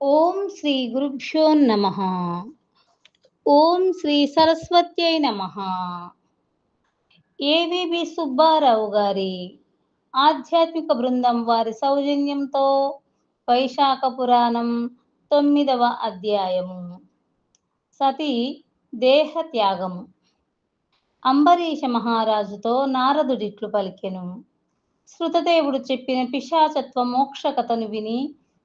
ఓం శ్రీ గురుభ్యో నమః. ఓం శ్రీ సరస్వత్యై నమః. ఏవిబి సుబ్బారావు గారి ఆధ్యాత్మిక బృందం వారి సౌజన్యంతో వైశాఖ పురాణం 9వ అధ్యాయము సతి దేహ త్యాగము. అంబరీష మహారాజుతో నారదుడిట్లు పలికెను. శృతదేవుడు చెప్పిన పిశాచత్వ మోక్ష కథను విని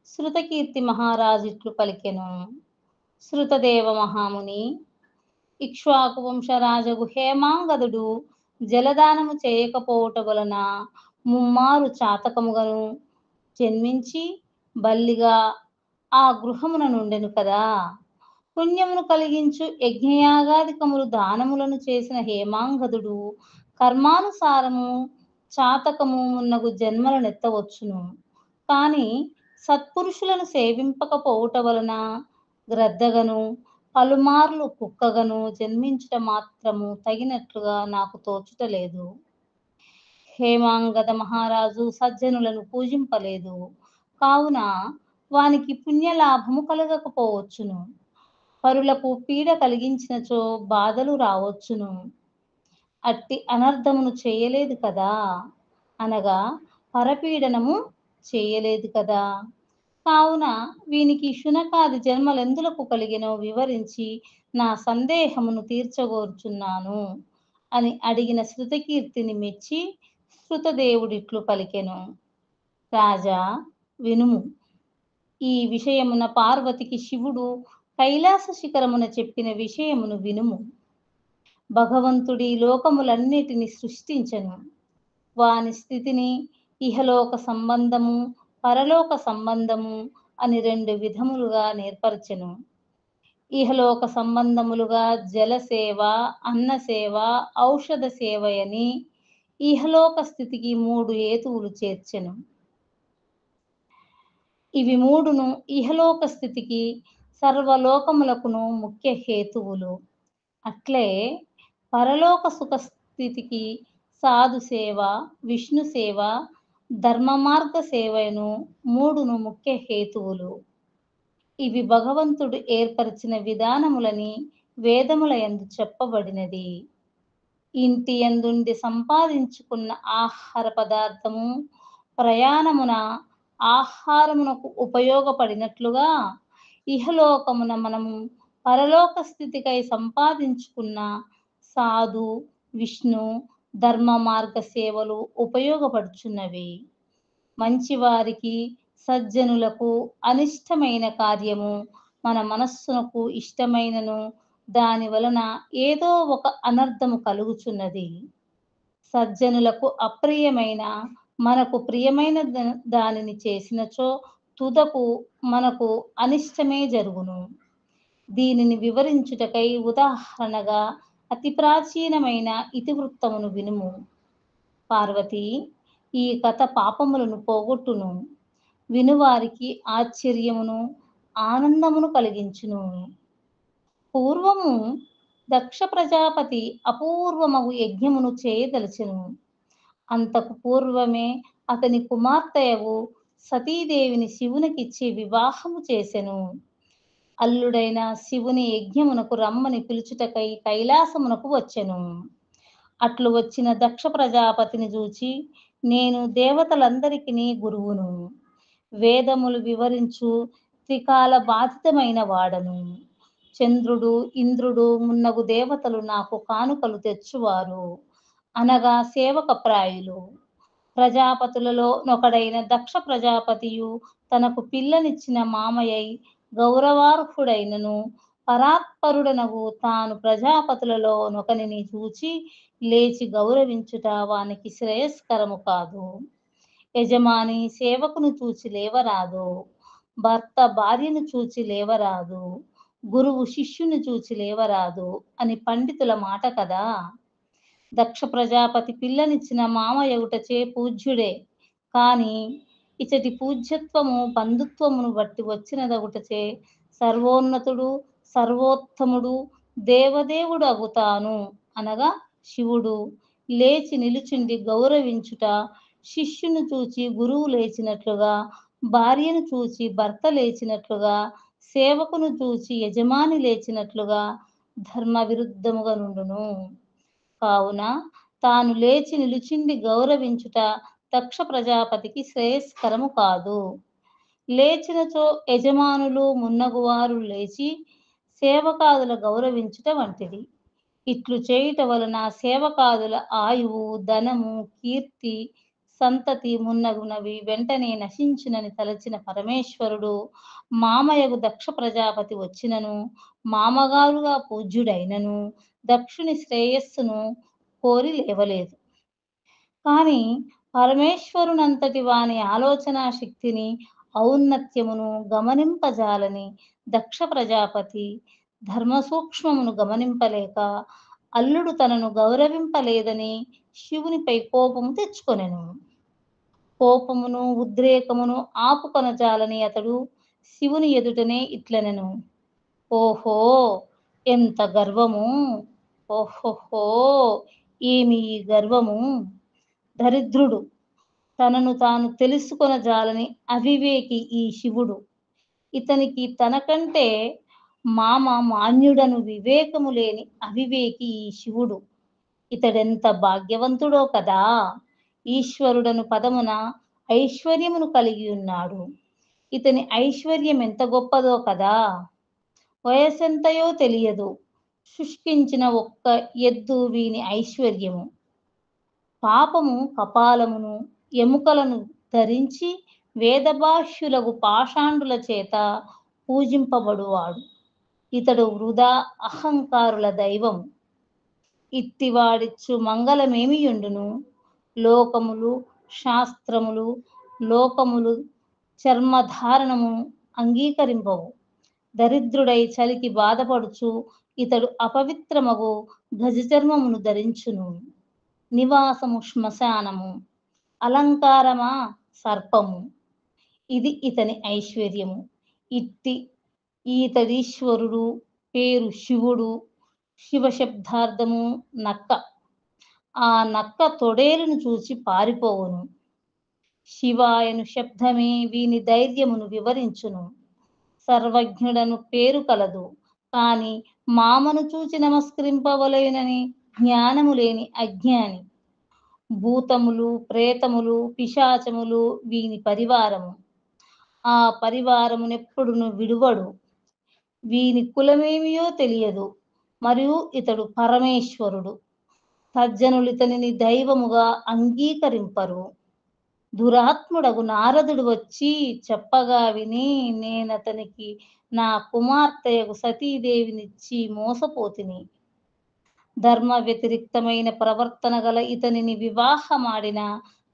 శృతకీర్తి మహారాజిట్లు పలికెను. శృతదేవ మహాముని, ఇక్ష్వాకు వంశరాజగు హేమాంగదుడు జలదానము చేయకపోవట వలన ముమ్మారు చాతకముగను జన్మించి బల్లిగా ఆ గృహమున నుండెను కదా. పుణ్యమును కలిగించు యజ్ఞయాగాదికములు దానములను చేసిన హేమాంగదుడు కర్మానుసారము చాతకము మున్నగు జన్మలనెత్తవచ్చును. కాని సత్పురుషులను సేవింపకపోవుట వలన గ్రద్దగను పలుమార్లు కుక్కగను జన్మించుట మాత్రము తగినట్లుగా నాకు తోచుటలేదు. హేమాంగద మహారాజు సజ్జనులను పూజింపలేదు కావున వానికి పుణ్యలాభము కలగకపోవచ్చును. పరులకు పీడ కలిగించినచో బాధలు రావచ్చును. అట్టి అనర్థమును చేయలేదు కదా, అనగా పరపీడనము చేయలేదు కదా. కావున వీనికి శునకాది జన్మలెందులకు కలిగినో వివరించి నా సందేహమును తీర్చగోర్చున్నాను అని అడిగిన శృతకీర్తిని మెచ్చి శృతదేవుడిట్లు పలికెను. రాజా వినుము. ఈ విషయమున పార్వతికి శివుడు కైలాస శిఖరమున చెప్పిన విషయమును వినుము. భగవంతుడి లోకములన్నిటిని సృష్టించెను. వాని స్థితిని ఇహలోక సంబంధము పరలోక సంబంధము అని 2 విధములుగా నేర్పరచెను. ఇహలోక సంబంధములుగా జలసేవ, అన్నసేవ, ఔషధ సేవయని ఇహలోక స్థితికి 3 హేతువులు చేర్చెను. ఇవి 3ను ఇహలోక స్థితికి సర్వలోకములకును ముఖ్య హేతువులు. అట్లే పరలోక సుఖ స్థితికి సాధు సేవ, విష్ణు సేవ, ధర్మ మార్గ సేవను 3ను ముఖ్య హేతువులు. ఇవి భగవంతుడు ఏర్పరిచిన విధానములని వేదముల యందు చెప్పబడినది. ఇంటి యందుండి సంపాదించుకున్న ఆహార పదార్థము ప్రయాణమున ఆహారమునకు ఉపయోగపడినట్లుగా ఇహలోకమున మనము పరలోక స్థితికై సంపాదించుకున్న సాధు, విష్ణు, ధర్మ మార్గ సేవలు ఉపయోగపడుచున్నవి. మంచివారికి సజ్జనులకు అనిష్టమైన కార్యము మన మనస్సునకు ఇష్టమైనను దాని వలన ఏదో ఒక అనర్థము కలుగుచున్నది. సజ్జనులకు అప్రియమైన మనకు ప్రియమైన దానిని చేసినచో తుదకు మనకు అనిష్టమే జరుగును. దీనిని వివరించుటకై ఉదాహరణగా అతి ప్రాచీనమైన ఇతివృత్తమును వినుము. పార్వతి, ఈ కథ పాపములను పోగొట్టును, వినువారికి ఆశ్చర్యమును ఆనందమును కలిగించును. పూర్వము దక్ష ప్రజాపతి అపూర్వమగు యజ్ఞమును చేయదలచెను. అంతకు పూర్వమే అతని కుమార్తెయగు సతీదేవిని శివునికిచ్చి వివాహము చేసెను. అల్లుడైన శివుని యజ్ఞమునకు రమ్మని పిలుచుటకై కైలాసమునకు వచ్చెను. అట్లు వచ్చిన దక్ష ప్రజాపతిని చూచి, నేను దేవతలందరికీ గురువును, వేదములు వివరించు త్రికాల బాధితమైన వాడను. చంద్రుడు, ఇంద్రుడు మున్నగు దేవతలు నాకు కానుకలు తెచ్చువారు, అనగా సేవకప్రాయులు. ప్రజాపతులలో నొకడైన దక్ష ప్రజాపతియు తనకు పిల్లనిచ్చిన మామయ్యై గౌరవార్హుడైనను పరాత్పరుడనగు తాను ప్రజాపతులలో నొకనిని చూచి లేచి గౌరవించుట వానికి శ్రేయస్కరము కాదు. యజమాని సేవకును చూచి లేవరాదు, భర్త భార్యను చూచి లేవరాదు, గురువు శిష్యుని చూచి లేవరాదు అని పండితుల మాట కదా. దక్ష ప్రజాపతి పిల్లనిచ్చిన మామయ్యగుటచే పూజ్యుడే, కాని ఇచటి పూజ్యత్వము బంధుత్వమును బట్టి వచ్చినదగుటచే సర్వోన్నతుడు, సర్వోత్తముడు, దేవదేవుడు అగుతాను, అనగా శివుడు లేచి నిలుచుండి గౌరవించుట శిష్యుని చూచి గురువు లేచినట్లుగా భార్యను చూచి భర్త లేచినట్లుగా, సేవకును చూచి యజమాని లేచినట్లుగా ధర్మ విరుద్ధముగా నుండును. కావున తాను లేచి నిలుచుండి గౌరవించుట దక్ష ప్రజాపతికి శ్రేయస్కరము కాదు. లేచినచో యజమానులు మున్నగువారు లేచి సేవకాదుల గౌరవించుట వంటిది. ఇట్లు చేయుట వలన సేవకాదుల ఆయువు, ధనము, కీర్తి, సంతతి మున్నగునవి వెంటనే నశించునని తలచిన పరమేశ్వరుడు మామయగు దక్ష ప్రజాపతి వచ్చినను, మామగారుగా పూజ్యుడైనను దక్షుని శ్రేయస్సును కోరి లేవలేదు. కానీ పరమేశ్వరునంతటి వాని ఆలోచనా శక్తిని, ఔన్నత్యమును గమనింపజాలని దక్ష ప్రజాపతి ధర్మ సూక్ష్మమును గమనింపలేక అల్లుడు తనను గౌరవింపలేదని శివునిపై కోపము తెచ్చుకొనెను. కోపమును, ఉద్రేకమును ఆపుకొనజాలని అతడు శివుని ఎదుటనే ఇట్లనెను: ఓహో! ఎంత గర్వము! ఓహోహో! ఏమి ఈ గర్వము! దరిద్రుడు! తనను తాను తెలుసుకొనజాలని అవివేకి ఈ శివుడు. ఇతనికి తనకంటే మాన్యుడను వివేకము లేని అవివేకి ఈ శివుడు. ఇతడెంత భాగ్యవంతుడో కదా! ఈశ్వరుడను పదమున ఐశ్వర్యమును కలిగి ఉన్నాడు. ఇతని ఐశ్వర్యం ఎంత గొప్పదో కదా! వయసెంతయో తెలియదు. శుష్కించిన ఒక్క ఎద్దు వీని ఐశ్వర్యము. పాపము కపాలమును, ఎముకలను ధరించి వేదభాష్యులగు పాషాండుల చేత పూజింపబడువాడు. ఇతడు వృధా అహంకారుల దైవము. ఇట్టివాడిచ్చు మంగళమేమియుండును? లోకములు, శాస్త్రములు, లోకములు చర్మధారణము అంగీకరింపవు. దరిద్రుడై చలికి బాధపడుచు ఇతడు అపవిత్రమగు గజచర్మమును ధరించును. నివాసము శ్మశానము, అలంకారమా సర్పము. ఇది ఇతని ఐశ్వర్యము. ఈతడీశ్వరుడు, పేరు శివుడు. శివశబ్దార్థము నక్క. ఆ నక్క తొడేలును చూచి పారిపోవును. శివాయను శబ్దమే వీని ధైర్యమును వివరించును. సర్వజ్ఞుడను పేరు కలదు. కాని మామను చూచి నమస్కరింపవలెనని జ్ఞానము లేని అజ్ఞాని. భూతములు, ప్రేతములు, పిశాచములు వీని పరివారము. ఆ పరివారమునెప్పుడును విడువడు. వీని కులమేమియో తెలియదు. మరియు ఇతడు పరమేశ్వరుడు. సజ్జనులితనిని దైవముగా అంగీకరింపరు. దురాత్ముడగు నారదుడు వచ్చి చెప్పగా విని నేనతనికి నా కుమార్తెయగు సతీదేవినిచ్చి మోసపోతిని. ధర్మ వ్యతిరిక్తమైన ప్రవర్తన గల ఇతనిని వివాహమాడిన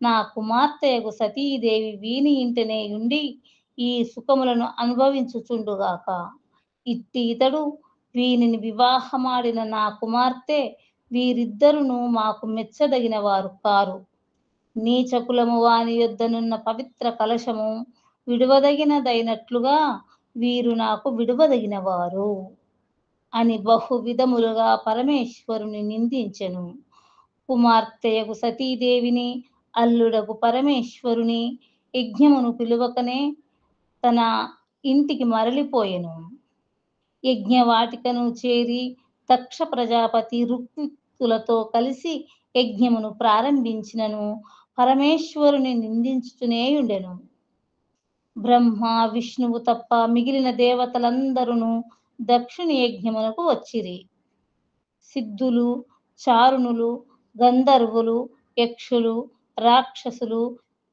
నా కుమార్తెయగు సతీదేవి వీని ఇంటనే ఉండి ఈ సుఖములను అనుభవించుచుండుగాక. ఇట్టి ఇతడు వీనిని వివాహమాడిన నా కుమార్తె వీరిద్దరును మాకు మెచ్చదగిన వారు కారు. నీచకులము వాని యొద్దనున్న పవిత్ర కలశము విడువదగినదైనట్లుగా వీరు నాకు విడువదగినవారు అని బహువిధములుగా పరమేశ్వరుని నిందించెను. కుమార్తెయగు సతీదేవిని, అల్లుడగు పరమేశ్వరుని యజ్ఞమును పిలువకనే తన ఇంటికి మరలిపోయెను. యజ్ఞవాటికను చేరి దక్ష ప్రజాపతి ఋత్విక్కులతో కలిసి యజ్ఞమును ప్రారంభించినను పరమేశ్వరుని నిందించుతూనేయుండెను. బ్రహ్మ, విష్ణువు తప్ప మిగిలిన దేవతలందరూ దక్షుని యజ్ఞమునకు వచ్చిరి. సిద్ధులు, చారుణులు, గంధర్వులు, యక్షులు, రాక్షసులు,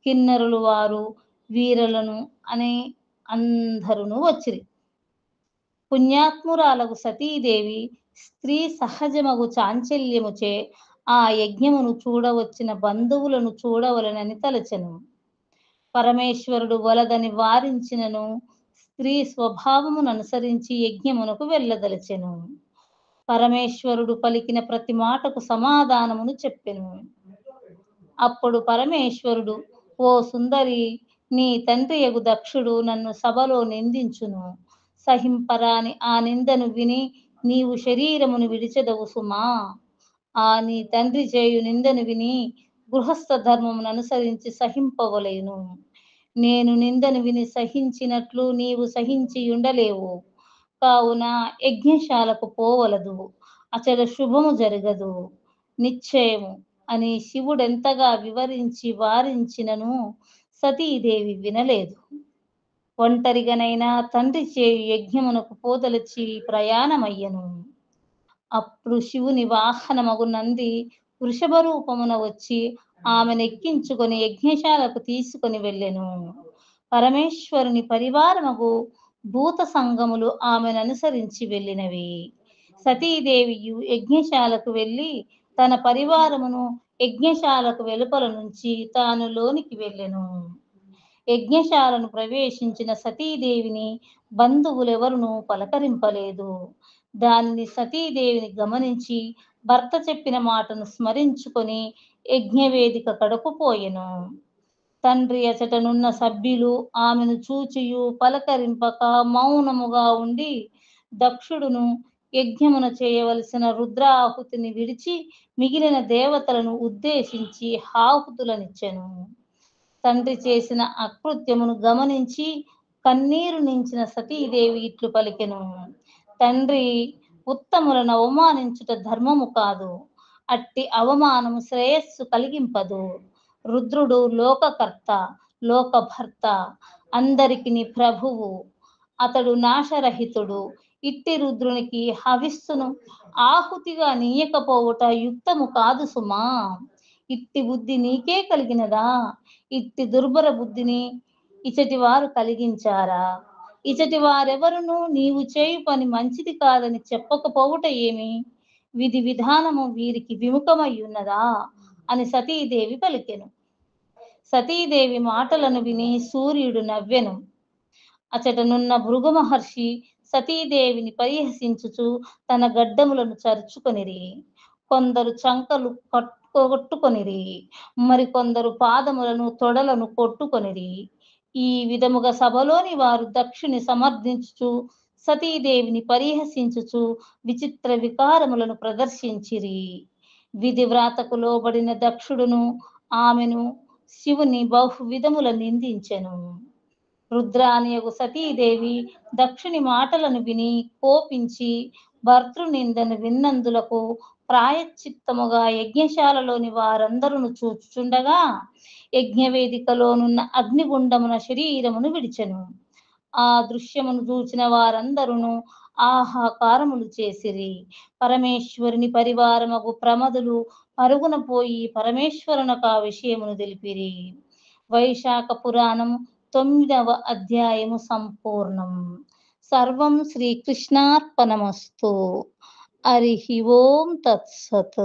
కిన్నరులు వారు వీరులను అనే అందరూ వచ్చిరి. పుణ్యాత్మురాలగు సతీదేవి స్త్రీ సహజమగు చాంచల్యముచే ఆ యజ్ఞమును చూడవచ్చిన బంధువులను చూడవలెనని తలచెను. పరమేశ్వరుడు వలదని వారించినను స్త్రీ స్వభావముననుసరించి యజ్ఞమునకు వెళ్ళదలచెను. పరమేశ్వరుడు పలికిన ప్రతి మాటకు సమాధానమును చెప్పెను. అప్పుడు పరమేశ్వరుడు, ఓ సుందరి, నీ తండ్రియగు దక్షుడు నన్ను సభలో నిందించును. సహింపరాని ఆ నిందను విని నీవు శరీరమును విడిచెదవు సుమా. ఆ నీ తండ్రి చేయు నిందను విని గృహస్థ ధర్మమును అనుసరించి సహింపవలెను. నేను నిందను విని సహించినట్లు నీవు సహించి ఉండలేవు. కావున యజ్ఞశాలకు పోవలదు. అచట శుభము జరగదు. నిశ్చయము అని శివుడెంతగా వివరించి వారించినను సతీదేవి వినలేదు. ఒంటరిగనైనా తండ్రి చేయు యజ్ఞమునకు పోదలచి ప్రయాణమయ్యెను. అప్పుడు శివుని వాహనమగు నంది వృషభ రూపమున వచ్చి ఆమెనెక్కించుకొని యజ్ఞశాలకు తీసుకొని వెళ్ళెను. పరమేశ్వరుని పరివారమగు భూత సంగములు ఆమెననుసరించి వెళ్ళినవి. సతీదేవియు యజ్ఞశాలకు వెళ్ళి తన పరివారమును యజ్ఞశాలకు వెలుపల నుంచి తాను లోనికి వెళ్ళెను. యజ్ఞశాలను ప్రవేశించిన సతీదేవిని బంధువులెవరునూ పలకరింపలేదు. దానిని సతీదేవిని గమనించి భర్త చెప్పిన మాటను స్మరించుకొని యజ్ఞవేదిక కడకు పోయెను. తండ్రి అచటనున్న సభ్యులు ఆమెను చూచియు పలకరింపక మౌనముగా ఉండి దక్షుడును యజ్ఞమున చేయవలసిన రుద్రాహుతిని విడిచి మిగిలిన దేవతలను ఉద్దేశించి ఆహుతులనిచ్చెను. తండ్రి చేసిన అకృత్యమును గమనించి కన్నీరు నించిన సతీదేవి ఇట్లు పలికెను. తండ్రి ఉత్తములను అవమానించుట ధర్మము కాదు. అట్టి అవమానము శ్రేయస్సు కలిగింపదు. రుద్రుడు లోకకర్త, లోకభర్త, అందరికిని ప్రభువు. అతడు నాశరహితుడు. ఇట్టి రుద్రునికి హవిస్సును ఆహుతిగా నీయకపోవుట యుక్తము కాదు సుమా. ఇట్టి బుద్ధి నీకే కలిగినదా? ఇట్టి దుర్భర బుద్ధిని ఇచటి వారు కలిగించారా? ఇచటి వారెవరునూ నీవు చేయు పని మంచిది కాదని చెప్పకపోవుట ఏమి? విధి విధానము వీరికి విముఖమయ్యున్నదా అని సతీదేవి పలికెను. సతీదేవి మాటలను విని సూర్యుడు నవ్వెను. అచటనున్న భృగు మహర్షి సతీదేవిని పరిహసించుచు తన గడ్డములను చరుచుకొనిరి. కొందరు చంకలు కొట్టుకొనిరి. మరికొందరు పాదములను తొడలను కొట్టుకొనిరి. ఈ విధముగా సభలోని వారు దక్షుని సమర్థించుచు సతీదేవిని పరిహసించుచు విచిత్ర వికారములను ప్రదర్శించిరి. విధి వ్రాతకు లోబడిన దక్షుడును ఆమెను శివుని బహువిధముల నిందించెను. రుద్రానియగు సతీదేవి దక్షుని మాటలను విని కోపించి భర్తృనిందను విన్నందులకు ప్రాయశ్చిత్తముగా యజ్ఞశాలలోని వారందరూ చూచుచుండగా యజ్ఞవేదికలోనున్న అగ్నిగుండమున శరీరమును విడిచెను. ఆ దృశ్యమును చూచిన వారందరూ ఆహాకారములు చేసిరి. పరమేశ్వరుని పరివారమగు ప్రమదులు పరుగున పోయి పరమేశ్వరునకు ఆ విషయమును తెలిపిరి. వైశాఖ పురాణం 9వ అధ్యాయము సంపూర్ణం. సర్వం శ్రీకృష్ణార్పణమస్తు. హరి ఓం తత్సత్.